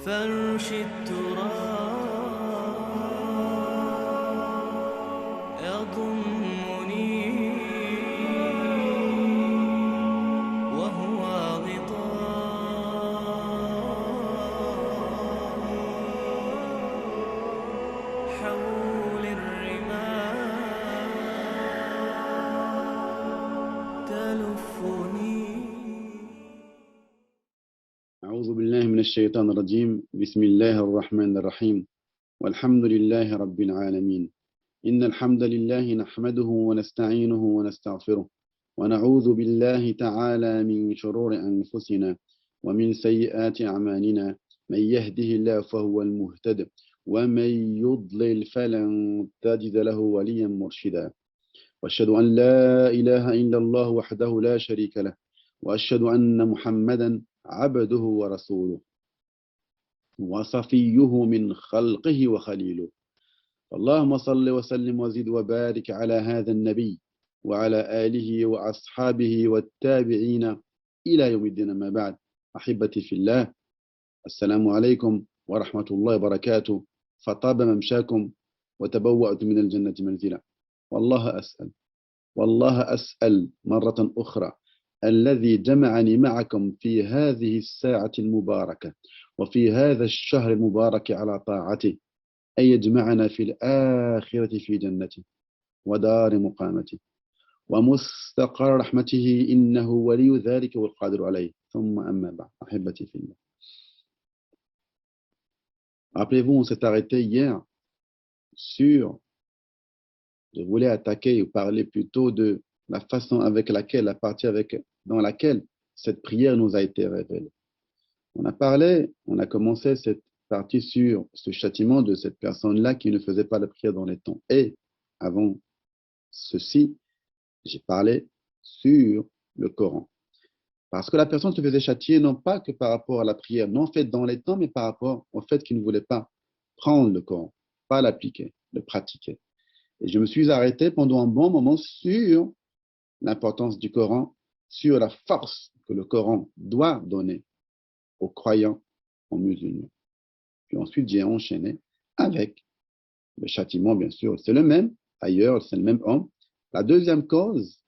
فرش التراب يضمني وهو غطاء حول الرمال تلفني. أعوذ بالله من الشيطان الرجيم. بسم الله الرحمن الرحيم. والحمد لله رب العالمين. إن الحمد لله نحمده ونستعينه ونستغفره ونعوذ بالله تعالى من شرور أنفسنا ومن سيئات أعمالنا. من يهده الله فهو المهتد ومن يضلل فلن تجد له وليا مرشدا. وأشهد أن لا إله إلا الله وحده لا شريك له وأشهد أن محمدا عبده ورسوله وصفيه من خلقه وخليله. اللهم صل وسلم وزد وبارك على هذا النبي وعلى آله وأصحابه والتابعين إلى يوم الدين. ما بعد، أحبتي في الله، السلام عليكم ورحمة الله وبركاته. فطاب ممشاكم وتبوأت من الجنة منزلا. والله أسأل مرة أخرى الذي جمعني معكم في هذه الساعة المباركة وفي هذا الشهر المبارك على طاعته أن يجمعنا في الآخرة في جنته ودار مقامته ومستقر رحمته إنه ولي ذلك والقادر عليه. ثم أما بعد، أحبتي في الله. Rappelez-vous, on s'est arrêté hier sur, je voulais attaquer ou parler plutôt de la façon avec laquelle, la partie dans laquelle cette prière nous a été révélée. On a commencé cette partie sur ce châtiment de cette personne-là qui ne faisait pas la prière dans les temps. Et avant ceci, j'ai parlé sur le Coran. Parce que la personne se faisait châtier non pas que par rapport à la prière non faite dans les temps, mais par rapport au fait qu'il ne voulait pas prendre le Coran, pas l'appliquer, le pratiquer. Et je me suis arrêté pendant un bon moment sur l'importance du Coran, sur la force que le Coran doit donner aux croyants, aux musulmans. Puis ensuite, j'ai enchaîné avec le châtiment, bien sûr. C'est le même, ailleurs, c'est le même homme. La deuxième cause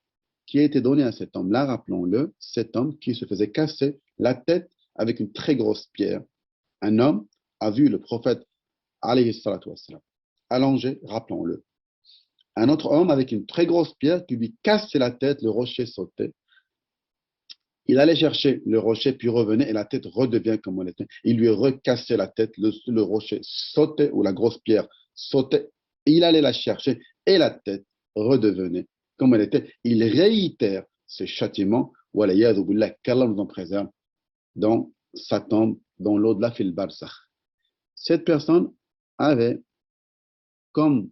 qui a été donnée à cet homme-là, rappelons-le, cet homme qui se faisait casser la tête avec une très grosse pierre. Un homme a vu le prophète, alayhi salatu wassalam, allongé, rappelons-le. Un autre homme avec une très grosse pierre qui lui cassait la tête, le rocher sautait. Il allait chercher le rocher, puis revenait, et la tête redevient comme elle était. Il lui recassait la tête, le rocher sautait, ou la grosse pierre sautait. Il allait la chercher, et la tête redevenait comme elle était. Il réitère ce châtiment, qu'Allah nous en préserve, dans sa tombe, dans l'au-delà, fil barzakh. Cette personne avait comme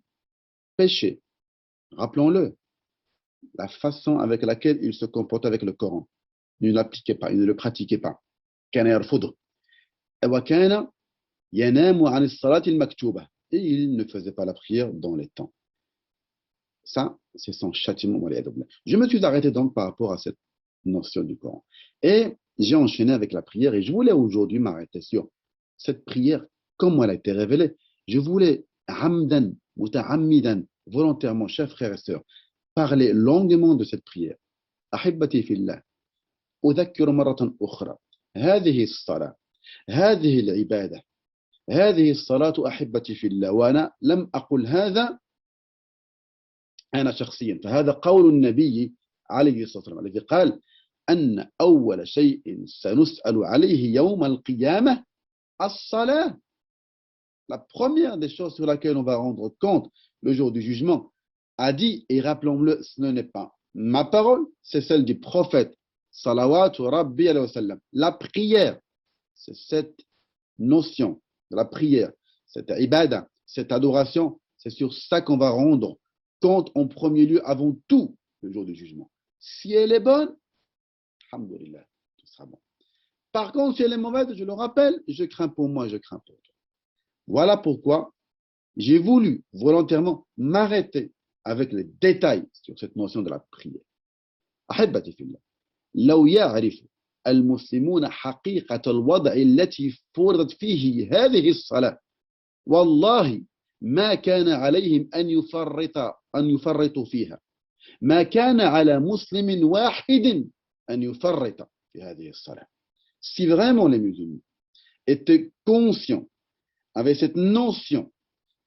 péché, rappelons-le, la façon avec laquelle il se comportait avec le Coran. Il ne l'appliquait pas, il ne le pratiquait pas. Et il ne faisait pas la prière dans les temps. Ça, c'est son châtiment. Je me suis arrêté donc par rapport à cette notion du Coran. Et j'ai enchaîné avec la prière, et je voulais aujourd'hui m'arrêter sur cette prière, comment elle a été révélée. Je voulais, hamdan, muta'ammidan, volontairement, chers frères et sœurs, parler longuement de cette prière. أحبتي في الله، أذكر مرة أخرى هذه الصلاة، هذه العبادة، هذه الصلاة أحبتي في الله. وأنا لم أقل هذا أنا شخصيا، فهذا قول النبي عليه الصلاة والسلام الذي قال أن أول شيء سنسأل عليه يوم القيامة الصلاة. La première des choses sur laquelle on va rendre compte le jour du jugement, a dit, et rappelons-le, ce n'est pas ma parole, c'est celle du prophète salawatu rabbi alayhi wa sallam. La prière, c'est cette notion de la prière, cette ibada, cette adoration, c'est sur ça qu'on va rendre compte en premier lieu, avant tout, le jour du jugement. Si elle est bonne, alhamdoulilah, tout sera bon. Par contre, si elle est mauvaise, je le rappelle, je crains pour moi, je crains pour toi. Voilà pourquoi j'ai voulu volontairement m'arrêter avec les détails sur cette notion de la prière. أحبتي في الله، لو يعرف المسلمون حقيقة الوضع التي فرضت فيه هذه الصلاة والله ما كان عليهم أن يفرطوا فيها ما كان على مسلم واحد أن يفرط في هذه الصلاة. Si vraiment les musulmans étaient conscients, avaient cette notion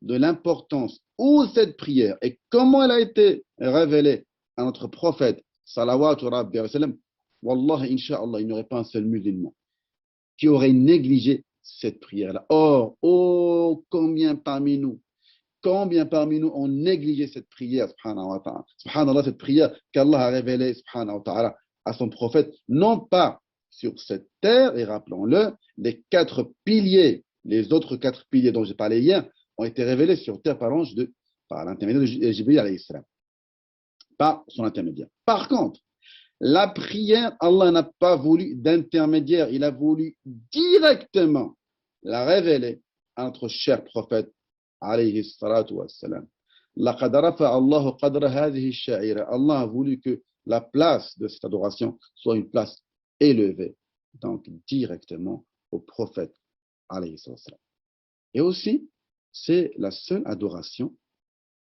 de l'importance où cette prière et comment elle a été révélée à notre prophète, salawatu rabbi wa sallam, wallah, incha'Allah, il n'y aurait pas un seul musulman qui aurait négligé cette prière-là. Or, oh, combien parmi nous ont négligé cette prière, subhanahu wa ta'ala. Subhanallah, cette prière qu'Allah a révélée, subhanahu wa ta'ala, à son prophète, non pas sur cette terre, et rappelons-le, les 4 piliers, les autres 4 piliers dont j'ai parlé hier, ont été révélés sur terre par l'intermédiaire de Jibril alayhi salam, par son intermédiaire. Par contre, la prière, Allah n'a pas voulu d'intermédiaire, il a voulu directement la révéler à notre cher prophète alayhi salatu wassalam. لقد رفع الله قدر هذه الشعيرة. Allah a voulu que la place de cette adoration soit une place élevée, donc directement au prophète alayhi salatu wassalam. Et aussi, c'est la seule adoration,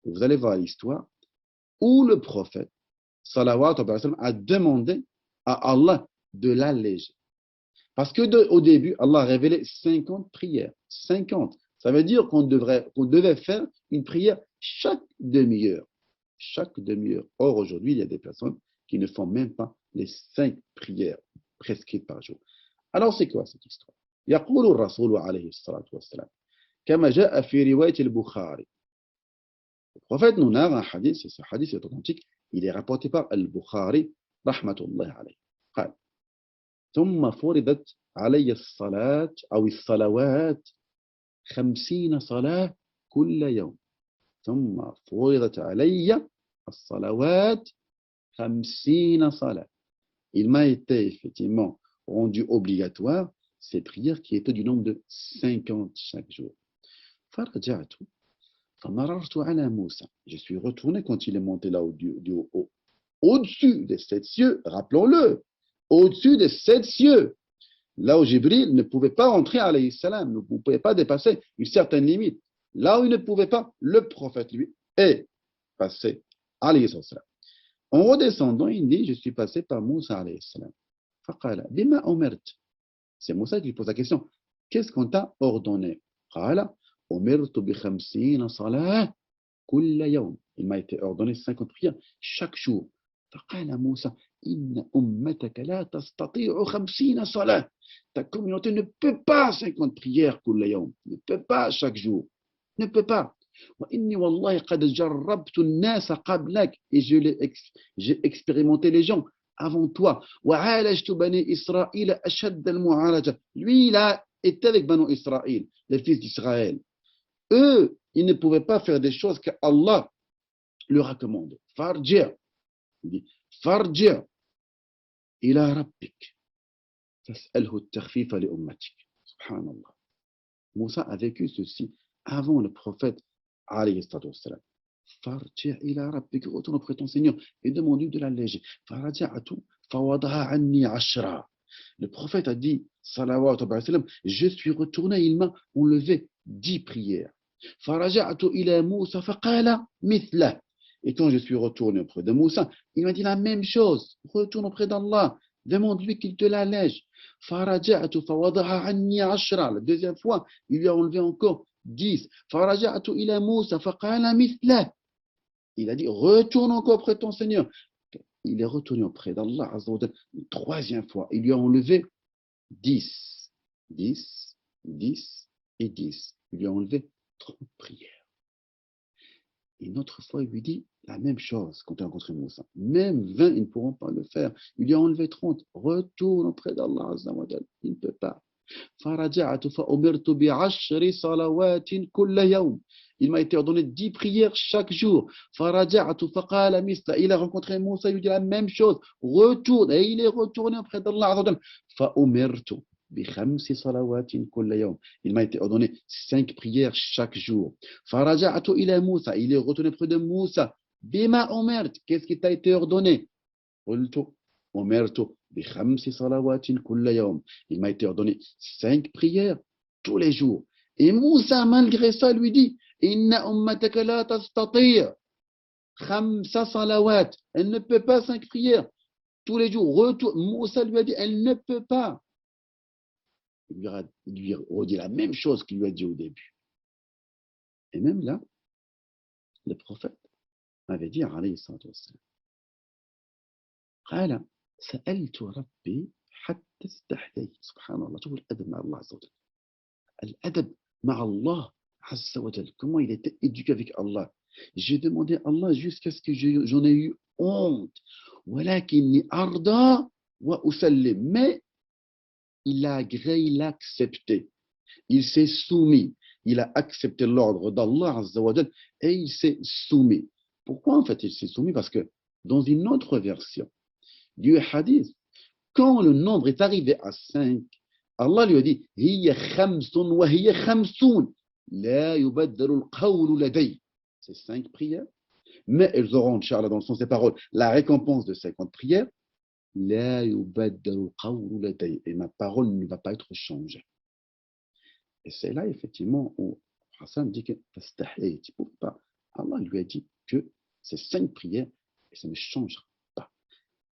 vous allez voir l'histoire, où le prophète sallallahu alayhi wa sallam a demandé à Allah de l'alléger. Parce qu'au début, Allah a révélé 50 prières. 50. Ça veut dire qu'on devait faire une prière chaque demi-heure. Chaque demi-heure. Or, aujourd'hui, il y a des personnes qui ne font même pas les 5 prières prescrites par jour. Alors, c'est quoi cette histoire? يقول الرسول عليه الصلاة والسلام كما جاء في رواية البخاري. Le prophète nous narre un hadith, et ce hadith est authentique, il est rapporté par Al-Bukhari, rahmatullahi alayhi. قال ثم فرضت علي الصلاة أو الصلوات 50 صلاة كل يوم. ثم فرضت علي الصلوات 50 صلاة. Il m'a été effectivement rendu obligatoire ces prières qui étaient du nombre de 50 chaque jour. فرجعت فمررت على موسى. Je suis retourné quand il est monté là au-dessus des 7 cieux, rappelons-le, au-dessus des 7 cieux, là où Jibril ne pouvait pas entrer, alayhi salam, ne pouvait pas dépasser une certaine limite. Là où il ne pouvait pas, le prophète, lui, est passé, alayhi salam. En redescendant, il dit, je suis passé par Moussa, alayhi salam. Faqala, bima umirt. C'est Moussa qui pose la question, qu'est-ce qu'on t'a ordonné? Qala, umirtu bi 50 salah kulla yawm. Il m'a été ordonné 50 prières chaque jour. فقال موسى إن أمتك لا تستطيع 50 صلاة. Ta communauté ne peut pas 50 prières كل يوم, ne peut pas chaque jour, ne peut pas. وإني والله قد جربت الناس قبلك, et j'ai expérimenté les gens avant toi. وعالجت بني إسرائيل أشد المعالجة. Lui, il a été avec Banu Israël, les fils d'Israël. Eux, ils ne pouvaient pas faire des choses que Allah leur a commandées. Farji'. Il dit farji' ila rabbik fas'alhu at-takhfifa li ummatik. Subhanallah. Moussa a vécu ceci avant le prophète alayhi salatu wassalam. Farji' ila rabbik, retourne auprès de ton Seigneur et demande-lui de l'alléger. Faraja'atu fawadaha anni 10. Le prophète a dit salawatu wa sallam, je suis retourné, il m'a enlevé 10 prières. Faraja'atu ila Moussa faqala mithlah. Et quand je suis retourné auprès de Moussa, il m'a dit la même chose. Retourne auprès d'Allah. Demande-lui qu'il te l'allège. Faraja'atu fawadaha anni 10. La deuxième fois, il lui a enlevé encore 10. Faraja'atu ila Moussa faqala mithlah. Il a dit, retourne encore auprès de ton Seigneur. Il est retourné auprès d'Allah une troisième fois. Il lui a enlevé 10. 10, 10 et 10. Il lui a enlevé 30 prières. Une autre fois, il lui dit la même chose quand il a rencontré Moussa. Même 20, ils ne pourront pas le faire. Il lui a enlevé 30. Retourne auprès d'Allah Azza wa Jal. Il ne peut pas. Il m'a été ordonné 10 prières chaque jour. Il a rencontré Moussa, il lui dit la même chose. Retourne. Et il est retourné auprès d'Allah Azza wa Jal. Il m'a été ordonné 5 prières chaque jour. Il est retourné près de Moussa. Bima umert, qu'est-ce qui t'a été ordonné? بخمس صلوات كل يوم. Il m'a été ordonné 5 prières tous les jours. Et Moussa, malgré ça, lui dit, Inna ummataka la tastati'. Khamsa salawat. Elle ne peut pas 5 prières tous les jours. Moussa lui a dit, elle ne peut pas. Il lui redit la même chose qu'il lui a dit au début. Et même là, le prophète avait dit, alayhi salatu wassalam, قال سألت ربي حتى استحييت. سبحان الله. شوف الأدب مع الله عز وجل. الأدب مع الله عز وجل. Comment il était éduqué avec Allah. J'ai demandé à Allah jusqu'à ce que j'en ai eu honte. ولكني أرضى وأسلم. Mais il a agréé, il a accepté. Il s'est soumis. Il a accepté l'ordre d'Allah Azza wa Jal et il s'est soumis. Pourquoi en fait il s'est soumis? Parce que dans une autre version du hadith, quand le nombre est arrivé à 5, Allah lui a dit Hiya khamsun wa hiya khamsoun. La yubaddalu al-qawlu laday. C'est 5 prières, mais elles auront, Inch'Allah, dans le sens des paroles, la récompense de 50 prières. La yubaddalu al-qawlu laday. Et ma parole ne va pas être changée. Et c'est là, effectivement, où Hassan dit que Allah lui a dit que c'est 5 prières et ça ne changera pas.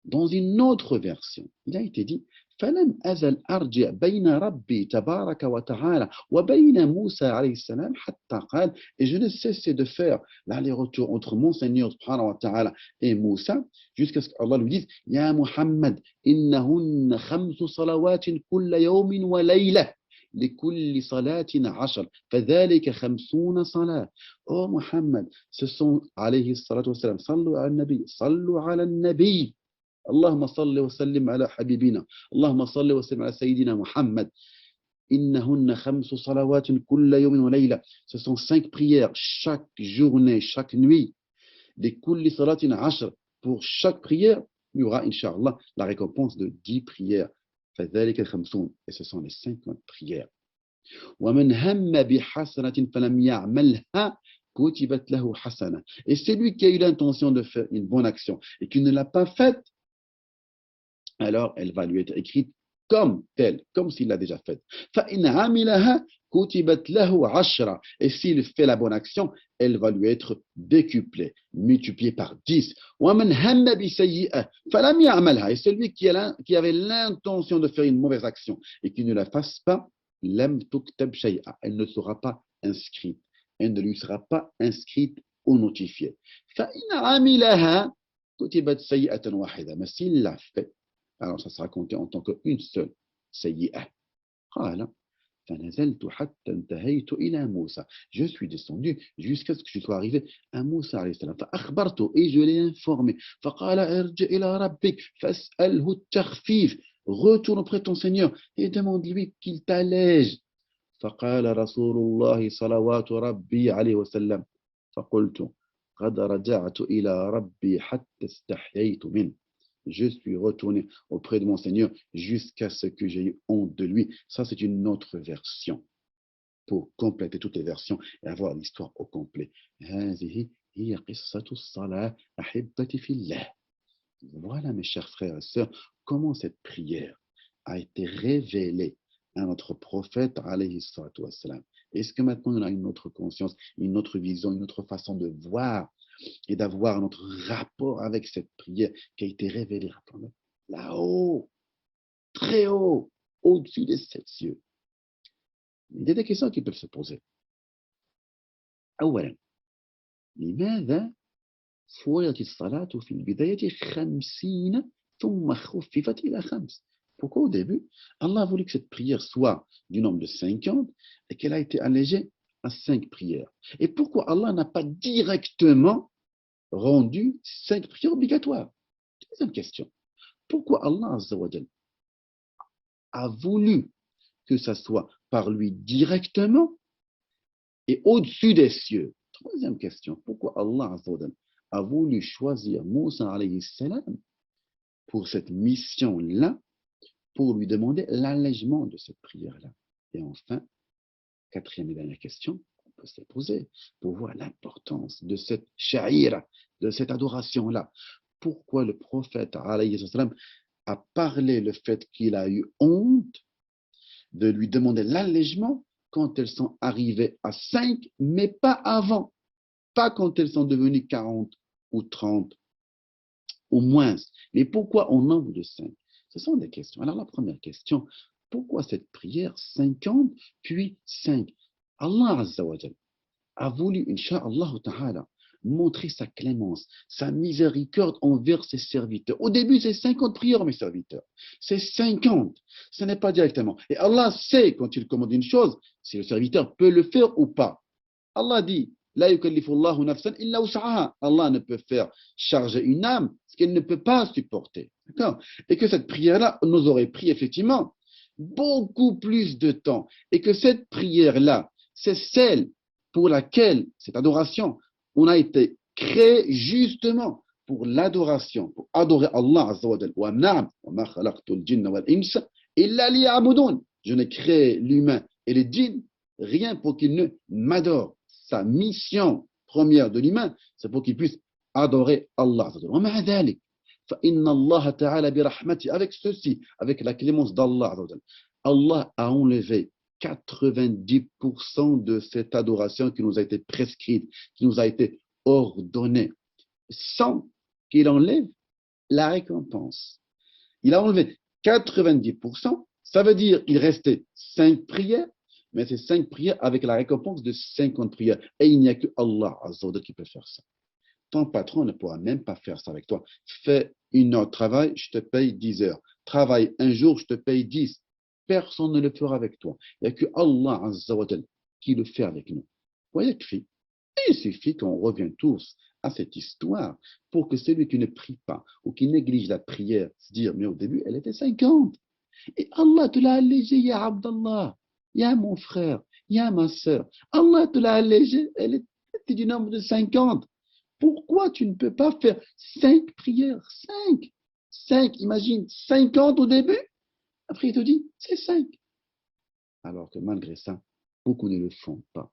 Dans une autre version, il a été dit فلم أزل أرجع بين ربي تبارك وتعالى وبين موسى عليه السلام حتى قال. Et je ne cessais de faire l'aller-retour entre mon Seigneur subhanahu wa ta'ala et Moussa jusqu'à ce qu'Allah lui dise يا محمد إنهن 5 صلوات كل يوم وليلة لكل صلاة 10 فذلك 50 صلاة. Oh Muhammad, ce sont عليه الصلاة والسلام صلوا على النبي صلوا على النبي اللهم صل وسلم على حبيبنا اللهم صل وسلم على سيدنا محمد إنهن 5 صلوات كل يوم وليلة. Ce sont 5 prières chaque journée, chaque nuit. لكل صلاة 10. Pour chaque prière, il y aura, Inch'Allah, la récompense de 10 prières. فذلك 50. Et ce sont les 50 prières. ومن هم بحسنة فلم يعملها كتبت له حسنة. Et celui qui a eu l'intention de faire une bonne action et qui ne l'a pas faite, alors elle va lui être écrite comme telle, comme s'il l'a déjà faite. فإن عملها كتبت له 10. Et s'il fait la bonne action, elle va lui être décuplée, multipliée par 10. ومن هم بسيئة فلم يعملها. Et celui qui avait l'intention de faire une mauvaise action et qui ne la fasse pas, لم تكتب شيئا. Elle ne sera pas inscrite. Elle ne lui sera pas inscrite ou notifiée. فإن عملها كتبت سيئة واحدة. Mais s'il l'a fait, alors ça sera compté en tant qu'une seule سيئة. قال فنزلت حتى انتهيت إلى موسى. Je suis descendu jusqu'à ce que je sois arrivé à Moussa alayhi salam. فأخبرته et je l'ai informé. فقال ارجع إلى ربك فاسأله التخفيف. Retourne auprès de ton Seigneur et demande-lui qu'il t'allège. فقال رسول الله صلوات ربي عليه وسلم فقلت قد رجعت إلى ربي حتى استحييت منه. Je suis retourné auprès de mon Seigneur jusqu'à ce que j'ai eu honte de lui. Ça, c'est une autre version pour compléter toutes les versions et avoir l'histoire au complet. هذه هي قصة الصلاة أحبتي في الله. Voilà, mes chers frères et sœurs, comment cette prière a été révélée à notre prophète, alayhi salatu wassalam. Est-ce que maintenant on a une autre conscience, une autre vision, une autre façon de voir et d'avoir notre rapport avec cette prière qui a été révélée là-haut, très haut, au-dessus des 7 cieux? Il y a des questions qui peuvent se poser. أولا لماذا فرضت الصلاة في البداية 50 ثم خففت إلى 5? Pourquoi au début, Allah a voulu que cette prière soit du nombre de 50 et qu'elle a été allégée à 5 prières? Et pourquoi Allah n'a pas directement rendu 5 prières obligatoires? Deuxième question. Pourquoi Allah Azza wa Jal a voulu que ça soit par lui directement et au-dessus des cieux? Troisième question. Pourquoi Allah Azza wa Jal a voulu choisir Moussa alayhi salam pour cette mission-là, pour lui demander l'allègement de cette prière-là? Et enfin, quatrième et dernière question qu'on peut se poser pour voir l'importance de cette sha'ira, de cette adoration-là. Pourquoi le prophète alayhi salam a parlé le fait qu'il a eu honte de lui demander l'allègement quand elles sont arrivées à 5, mais pas avant, pas quand elles sont devenues 40 ou 30 ou moins. Mais pourquoi au nombre de 5? Ce sont des questions. Alors la première question, pourquoi cette prière 50 puis 5? Allah Azza wa Jal a voulu, Inch'Allah Ta'ala, montrer sa clémence, sa miséricorde envers ses serviteurs. Au début, c'est 50 prières, mes serviteurs. C'est 50. Ce n'est pas directement. Et Allah sait, quand il commande une chose, si le serviteur peut le faire ou pas. Allah dit, La yukallifullahu nafsan illa wus'aha. Allah ne peut faire charger une âme ce qu'elle ne peut pas supporter. D'accord? Et que cette prière-là nous aurait pris effectivement beaucoup plus de temps. Et que cette prière-là, c'est celle pour laquelle, cette adoration, on a été créé justement pour l'adoration, pour adorer Allah Azza wa Jal. Wa na'am, wa ma khalaqtul jinna wal insa illa liya'budun. Je n'ai créé l'humain et les djinns rien pour qu'ils ne m'adorent. Sa mission première de l'humain, c'est pour qu'il puisse adorer Allah. Wa ma'a dhalik, fa inna Allah ta'ala bi rahmati, avec ceci, avec la clémence d'Allah, Allah a enlevé 90% de cette adoration qui nous a été prescrite, qui nous a été ordonnée, sans qu'il enlève la récompense. Il a enlevé 90%, ça veut dire qu'il restait 5 prières, mais c'est 5 prières avec la récompense de 50 prières. Et il n'y a que Allah Azza wa Jalla qui peut faire ça. Ton patron ne pourra même pas faire ça avec toi. Fais 1 heure de travail, je te paye 10 heures. Travaille un jour, je te paye 10. Personne ne le fera avec toi. Il n'y a que Allah Azza wa Jalla qui le fait avec nous. Voyez, il suffit qu'on revienne tous à cette histoire pour que celui qui ne prie pas ou qui néglige la prière se dise, mais au début, elle était 50. Et Allah te l'a allégé, ya Abdallah, ya mon frère, ya ma sœur. Allah te l'a allégé, elle était du nombre de 50. Pourquoi tu ne peux pas faire 5 prières? 5. 5, imagine, 50 au début. Après, il te dit, c'est 5. Alors que malgré ça, beaucoup ne le font pas.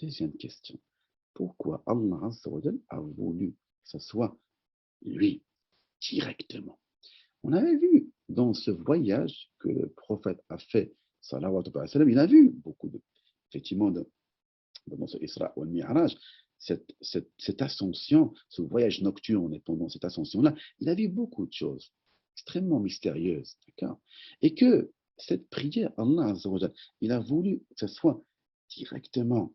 Deuxième question. Pourquoi Allah Azza wa Jal a voulu que ce soit lui, directement? On avait vu dans ce voyage que le prophète a fait, sallallahu alayhi wa sallam, il a vu beaucoup de, effectivement, dans ce Isra ou Mi'raj, cette ascension, ce voyage nocturne, et pendant cette ascension-là, il a vu beaucoup de choses extrêmement mystérieuses, d'accord? Et que cette prière, Allah Azza wa Jal, il a voulu que ce soit directement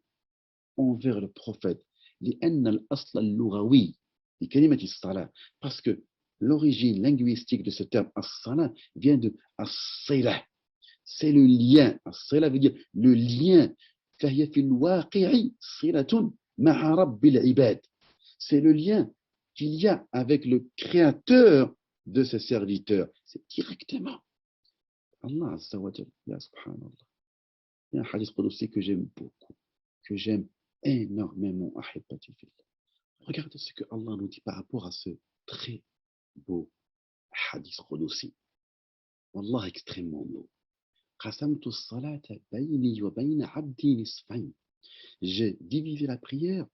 envers le prophète. لأن الأصل اللغوي لكلمة الصلاة, parce que l'origine linguistique de ce terme as-salah vient de as-sila. C'est le lien. As-sila veut dire le lien. فهي في الواقع صلة مع رب العباد. C'est le lien qu'il y a avec le créateur de ses serviteurs. C'est directement Allah Azza wa Jalla. Ya subhanallah. Il y a un hadith qudsi que j'aime beaucoup, que j'aime énormément. Ahibati fillah. Regardez ce que Allah nous dit par rapport à ce très beau hadith qudsi. Wallah, extrêmement beau. قسمت الصلاة بيني وبين عبدي نصفين. J'ai divisé la prière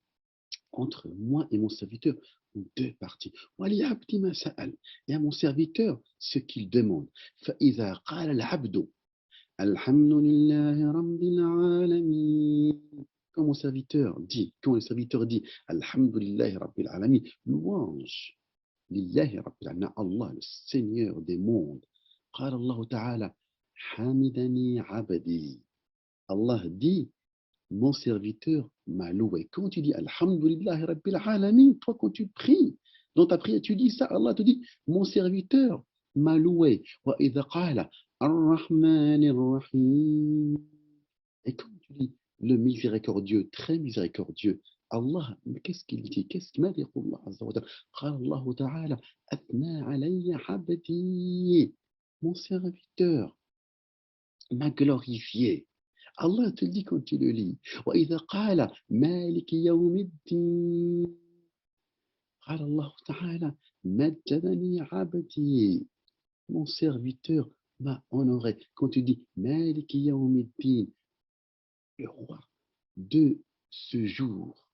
entre moi et mon serviteur en 2 parties. ولعبدي ما سأل. Et à mon serviteur ce qu'il demande. فإذا قال العبد الحمد لله رب العالمين. Quand mon serviteur dit, quand le serviteur dit Alhamdulillahi Rabbil Alamin, louange Lillahi Rabbil Alamin, Allah, le Seigneur des mondes. قال الله تعالى حمدني عبدي. Allah dit, mon serviteur m'a loué. Quand tu dis Alhamdulillahi Rabbil Alamin, toi quand tu pries, dans ta prière tu dis ça, Allah te dit, mon serviteur m'a loué. وإذا قال الرحمن الرحيم. Et quand tu dis le miséricordieux, très miséricordieux, Allah, mais qu'est-ce qu'il dit? Qu'est-ce qu'il m'a dit Allah Azza wa Jalla? قال الله تعالى أثنى علي عبدي. Mon serviteur m'a glorifié. Allah te le dit quand tu le lis. وإذا قال مالك يوم الدين. قال الله تعالى مجدني عبدي. Mon serviteur m'a honoré. Quand tu dis مالك يوم الدين, le roi de ce jour,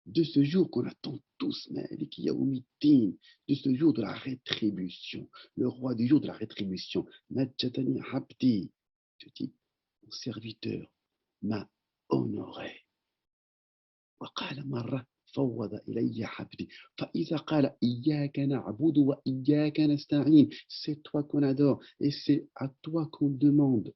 de ce jour qu'on attend tous, Malik Yawmiddin, de ce jour de la rétribution, le roi du jour de la rétribution. Majjatani Abdi, je dis, mon serviteur m'a honoré. وقال مرة فوض إلي عبدي فإذا قال إياك نعبد وإياك نستعين, c'est toi qu'on adore et c'est à toi qu'on demande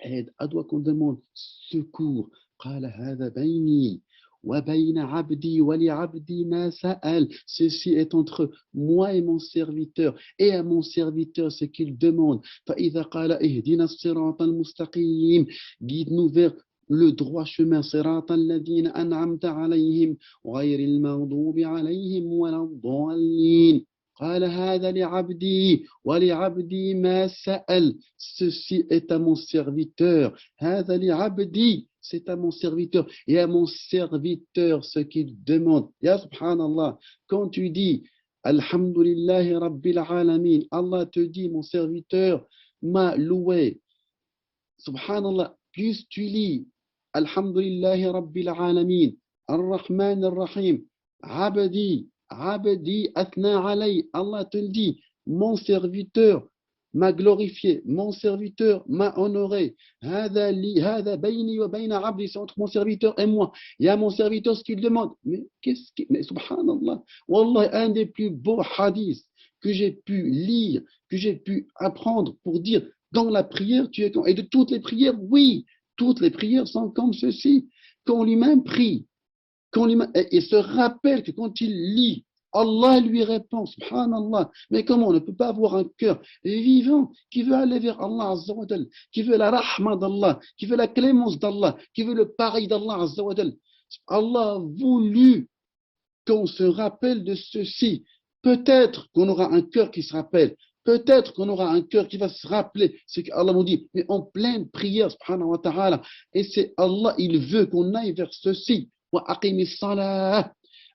aide, à toi qu'on demande secours. قال هذا بيني وبين عبدي ولعبدي ما سأل. Ceci est entre moi et mon serviteur, et à mon serviteur ce qu'il demande. فإذا قال اهدنا الصراط المستقيم, guide-nous vers le droit chemin, صراط الذين أنعمت عليهم غير المغضوب عليهم ولا الضالين. قال هذا لعبدي ولعبدي ما سأل. Ceci est à mon serviteur. هذا لعبدي, c'est à mon serviteur, et à mon serviteur ce qu'il demande. Ya subhanallah, quand tu dis Alhamdulillahi Rabbil Alamin, Allah te dit mon serviteur m'a loué. Subhanallah, plus tu lis Alhamdulillahi Rabbil Alamin, Ar-Rahman Ar-Rahim, Abdi, Abdi Athna Alay, Allah te le dit, mon serviteur m'a glorifié, mon serviteur m'a honoré. Hada bayni wa bayna abdi, c'est entre mon serviteur et moi. Il y a mon serviteur ce qu'il demande. Mais mais subhanallah, wallah, un des plus beaux hadiths que j'ai pu lire, que j'ai pu apprendre pour dire dans la prière, tu es quand. Et de toutes les prières, oui, toutes les prières sont comme ceci. Quand l'humain prie, il se rappelle que quand il lit, Allah lui répond, subhanallah. Mais comment on ne peut pas avoir un cœur vivant qui veut aller vers Allah Azza wa Jal, qui veut la rahma d'Allah, qui veut la clémence d'Allah, qui veut le pareil d'Allah Azza wa Jal. Allah a voulu qu'on se rappelle de ceci. Peut-être qu'on aura un cœur qui se rappelle. Peut-être qu'on aura un cœur qui va se rappeler ce qu'Allah nous dit, mais en pleine prière, subhanahu wa ta'ala. Et c'est Allah, il veut qu'on aille vers ceci. Wa aqimi salat.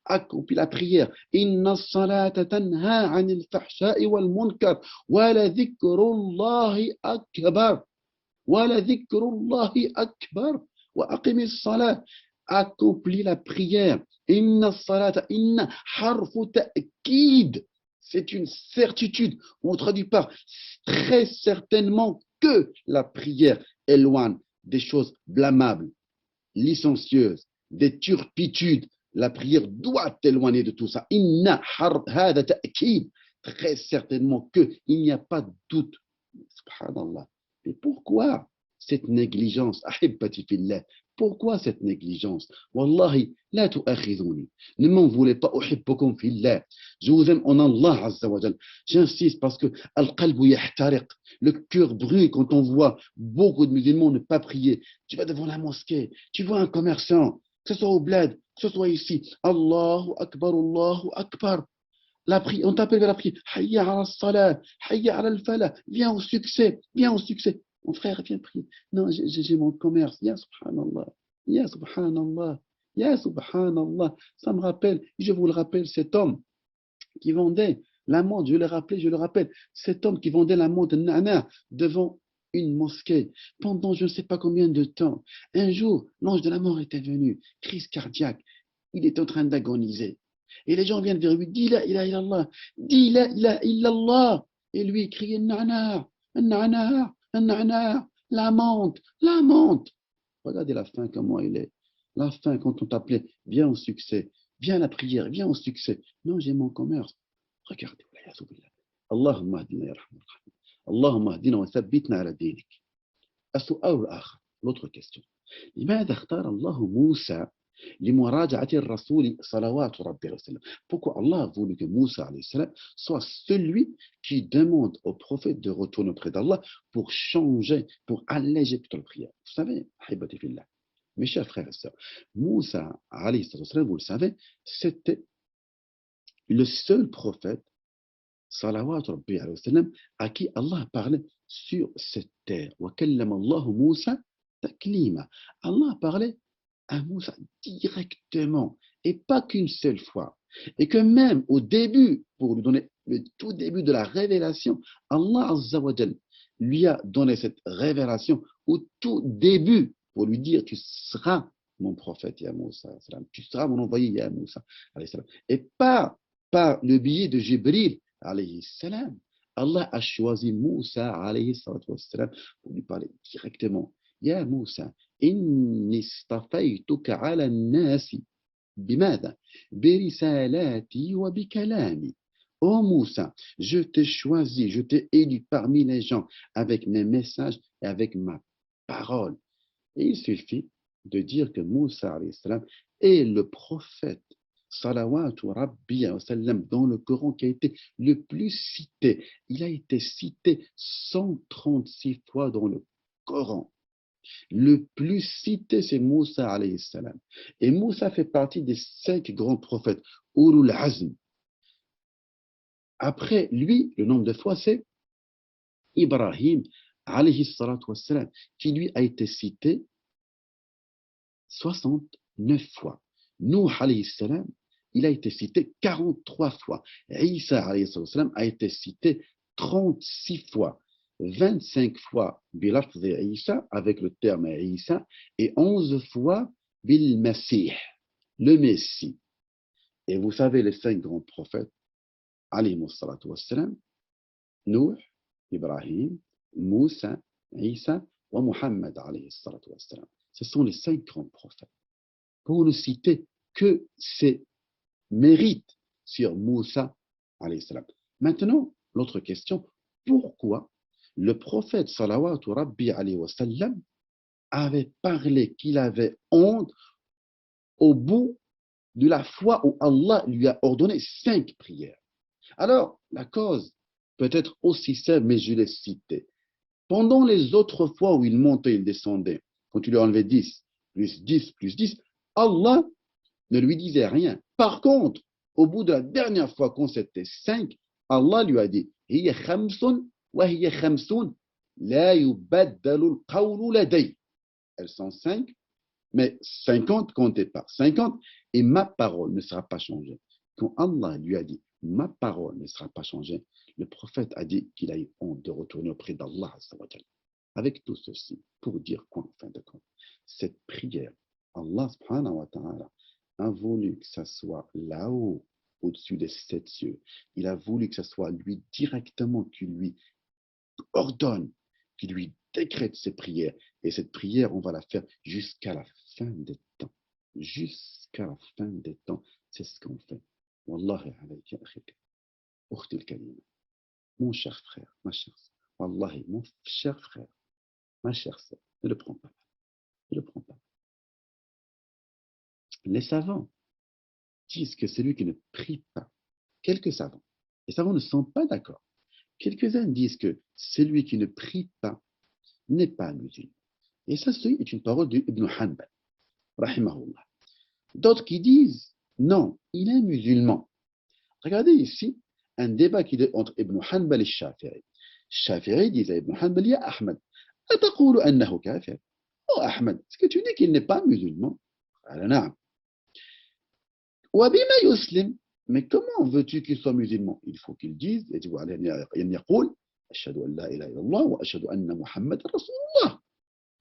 Accomplis la prière. Inna salata tanha anil fahsha'i wal munkar. Wa la dhikrullahi akbar. Wa la dhikrullahi akbar. Wa aqimi salat. Accomplis la prière. Inna salata, inna harfu ta'kid. C'est une certitude. On traduit par très certainement que la prière éloigne des choses blâmables, licencieuses, des turpitudes. La prière doit t'éloigner de tout ça. Inna hada ta'kid. Très certainement que il n'y a pas de doute. Subhanallah. Et pourquoi cette négligence? Ahibbati fillah. Pourquoi cette négligence? Wallahi, la tu'akhidhuni. Ne m'en voulez pas. Uhibbukum fillah. Je vous aime en Allah Azza wa Jal. J'insiste parce que al-qalbu yahtariq. Le cœur brûle quand on voit beaucoup de musulmans ne pas prier. Tu vas devant la mosquée, tu vois un commerçant, que ce soit au bled, que ce soit ici. Allahu Akbar, Allahu Akbar. On t'appelle vers la prière. Hayya ala salat, hayya ala al-falah. Viens au succès, viens au succès. Mon frère, viens prier. Non, j'ai mon commerce. Ya subhanallah. Ya subhanallah. Ya subhanallah. Ça me rappelle, je vous le rappelle, cet homme qui vendait la montre, je le rappelle, cet homme qui vendait la montre nana devant une mosquée pendant je ne sais pas combien de temps. Un jour, l'ange de la mort était venu, crise cardiaque. Il est en train d'agoniser. Et les gens viennent vers lui, dis la ilaha illallah, dis la ilaha illallah. Et lui, il criait nana, nana. La menthe. Regardez la fin, comment il est. La fin, quand on t'appelait, viens au succès, viens à la prière, viens au succès. Non, j'ai mon commerce. Regardez. Allahumma ahdina ya rahman rahim. Allahumma ahdina wa thabbitna ala dinik. السؤال الآخر, l'autre question. لماذا اختار الله موسى لمراجعة الرسول صلوات ربي وسلم? Pourquoi Allah a voulu que Moussa alayhi salam soit celui qui demande au prophète de retourner auprès d'Allah pour changer, pour alléger toute la prière? Vous savez, ahibati fillah, mes chers frères et sœurs, Moussa alayhi salam, vous le savez, c'était le seul prophète salawat rabbi alayhi salam à qui Allah a parlé sur cette terre. Wa kallama Allahu Moussa taklima. Allah a parlé à Moussa directement et pas qu'une seule fois. Et que même au début, pour lui donner le tout début de la révélation, Allah Azza wa Jal lui a donné cette révélation au tout début pour lui dire tu seras mon prophète, Ya Moussa, tu seras mon envoyé, Ya Moussa, et pas par le biais de Jibril, alayhi salam. Allah a choisi Moussa, alayhi salam, pour lui parler directement. Ya Moussa, inni stafaytuka ala nasi, bimada, birisalati wa bikalami. Oh Moussa, je t'ai choisi, je t'ai élu parmi les gens avec mes messages et avec ma parole. Et il suffit de dire que Moussa alayhi salam est le prophète salawatu rabbi wa sallam dans le Coran qui a été le plus cité. Il a été cité 136 fois dans le Coran. Le plus cité, c'est Moussa alayhi salam. Et Moussa fait partie des 5 grands prophètes, Ulul Azm. Après lui, le nombre de fois, c'est Ibrahim alayhi salatu wassalam, qui lui a été cité 69 fois. Nuh alayhi salam, il a été cité 43 fois. Isa alayhi salam a été cité 36 fois. 25 fois bilafz Isa avec le terme Isa et 11 fois bil Messie, le Messie. Et vous savez les 5 grands prophètes, alayhi salatu wassalam, Nuh, Ibrahim, Moussa, Isa et Muhammad alayhi salatu wassalam. Ce sont les 5 grands prophètes. Pour ne citer que ces mérites sur Moussa alayhi salam. Maintenant, l'autre question, pourquoi le prophète salawatu rabbi alayhi wa sallam avait parlé qu'il avait honte au bout de la fois où Allah lui a ordonné 5 prières? Alors, la cause peut être aussi simple, mais je l'ai cité. Pendant les autres fois où il montait, il descendait, quand tu lui enlevais 10, plus 10, plus 10, Allah ne lui disait rien. Par contre, au bout de la dernière fois qu'on c'était 5, Allah lui a dit Hiya khamsun wa hiya khamsun la yubaddalu al-qawlu laday. Elles sont 5, mais 50 comptez par 50 et ma parole ne sera pas changée. Quand Allah lui a dit ma parole ne sera pas changée, le prophète a dit qu'il a eu honte de retourner auprès d'Allah. Avec tout ceci, pour dire quoi en fin de compte, cette prière, Allah subhanahu wa ta'ala a voulu que ça soit là-haut, au-dessus des 7 cieux. Il a voulu que ça soit lui directement qui lui ordonne, qui lui décrète ses prières. Et cette prière, on va la faire jusqu'à la fin des temps. Jusqu'à la fin des temps, c'est ce qu'on fait. Wallahi alayka akhik, ukhti al-kalima. Mon cher frère, ma chère sœur. Wallahi, mon cher frère, ma chère sœur, ne le prends pas. Ne le prends pas. Les savants disent que celui qui ne prie pas, quelques savants, les savants ne sont pas d'accord. Quelques-uns disent que celui qui ne prie pas n'est pas musulman. Et ça, c'est une parole d'Ibn Hanbal, rahimahullah. D'autres qui disent, non, il est musulman. Regardez ici, un débat qui est entre Ibn Hanbal et Shafi'i. Shafi'i disait à Ibn Hanbal, ya Ahmed, ataqulu annahu kafir. Oh Ahmed, est-ce que tu dis qu'il n'est pas musulman? Alors, non. Wabima yuslim. Mais comment veux-tu qu'il soit musulman? Il faut qu'il dise, il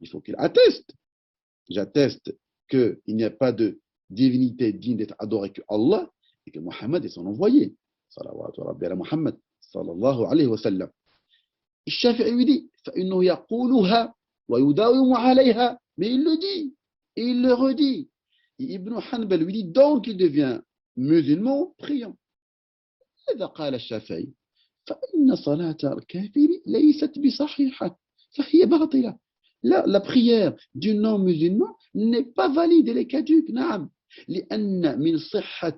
faut qu'il atteste. J'atteste qu'il n'y a pas de divinité digne d'être adorée que Allah et que Mohammed est son envoyé. Salawatu rabbi ala Muhammad sallallahu alayhi wa sallam. الشافعي lui dit فإنه يقولها ويداوم عليها, mais il le dit et il le redit. Et Ibn Hanbal lui dit donc il devient musulman priant. إذا قال الشافعي فإن صلاة الكافر ليست بصحيحة فهي باطلة. La prière du non-musulman n'est pas valide, elle est caduque. نعم لأن من صحة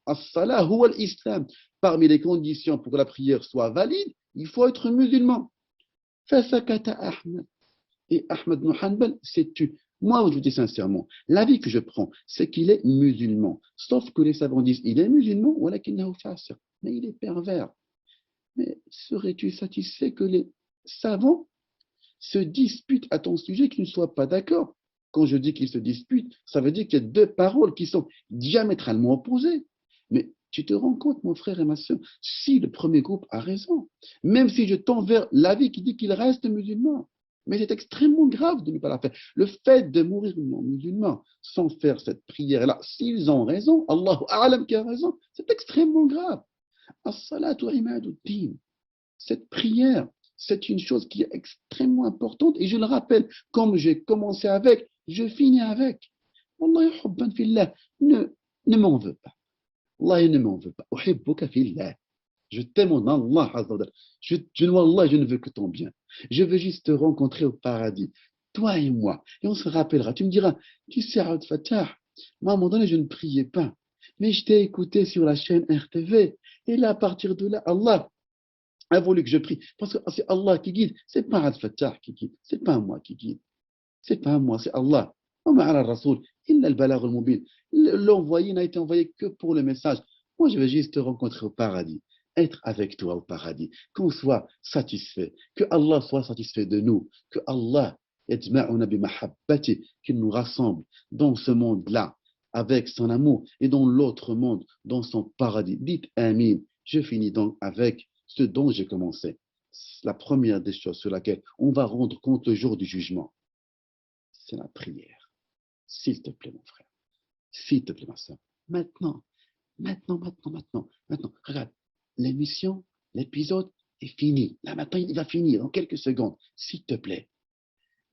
الصلاة هو الإسلام. Parmi les conditions pour que la prière soit valide, il faut être musulman. فسكت أحمد. Et Ahmed ibn Hanbal s'est tu. Moi, je vous dis sincèrement, l'avis que je prends, c'est qu'il est musulman. Sauf que les savants disent, il est musulman, mais il est pervers. Mais serais-tu satisfait que les savants se disputent à ton sujet, qu'ils ne soient pas d'accord? Quand je dis qu'ils se disputent, ça veut dire qu'il y a 2 paroles qui sont diamétralement opposées. Mais tu te rends compte, mon frère et ma soeur, si le premier groupe a raison, même si je tends vers l'avis qui dit qu'il reste musulman, Mais c'est extrêmement grave de ne pas la faire. Le fait de mourir musulman sans faire cette prière-là, s'ils ont raison, Allahu A'lam qui a raison, c'est extrêmement grave. As-salatu imaduddin. Cette prière, c'est une chose qui est extrêmement importante et je le rappelle, comme j'ai commencé avec, je finis avec. Wallahi hubban fillah, ne m'en veux pas. Wallahi ne m'en veux pas. Uhibbuka fillah. Je t'aime en Allah Azza wa Jal. Wallah, je ne veux que ton bien. Je veux juste te rencontrer au paradis, toi et moi. Et on se rappellera. Tu me diras, tu sais, Abd Fattah, moi à un moment donné, je ne priais pas. Mais je t'ai écouté sur la chaîne RTV. Et là, à partir de là, Allah a voulu que je prie. Parce que c'est Allah qui guide. C'est pas Abd Fattah qui guide. C'est pas moi qui guide. C'est pas moi, c'est Allah. L'envoyé n'a été envoyé que pour le message. Moi, je vais juste te rencontrer au paradis, être avec toi au paradis, qu'on soit satisfait, que Allah soit satisfait de nous, que Allah qu'il nous rassemble dans ce monde-là avec son amour et dans l'autre monde, dans son paradis. Dites Amin. Je finis donc avec ce dont j'ai commencé. La première des choses sur laquelle on va rendre compte le jour du jugement, c'est la prière. S'il te plaît, mon frère. S'il te plaît, ma soeur. Maintenant. Regarde, l'émission, l'épisode est fini. Là, maintenant, il va finir dans quelques secondes. S'il te plaît.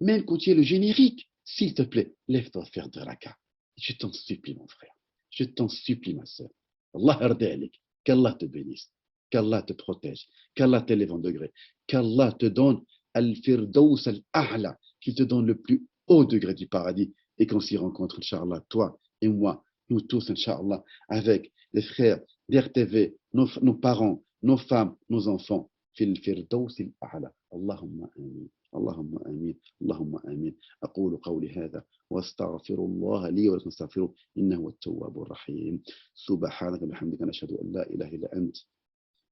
Même quand il y a le générique, s'il te plaît, lève-toi faire de raka. Je t'en supplie, mon frère. Je t'en supplie, ma soeur. Allah ardalik. Qu'Allah te bénisse. Qu'Allah te protège. Qu'Allah t'élève en degré. Qu'Allah te donne al-firdaus al-a'la. Qu'il te donne le plus haut degré du paradis et qu'on s'y rencontre, Inch'Allah, toi et moi, nous tous, Inch'Allah, avec les frères d'RTV, nos parents, nos femmes, nos enfants. Fil firdaus al-a'la. Allahumma amin. اللهم آمين اللهم آمين أقول قولي هذا وأستغفر الله لي ولكم استغفروه إنه هو التواب الرحيم سبحانك وبحمدك نشهد أن لا إله إلا أنت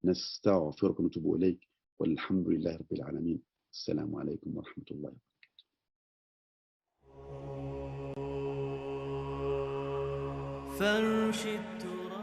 نستغفرك ونتوب إليك والحمد لله رب العالمين السلام عليكم ورحمة الله فرش التراب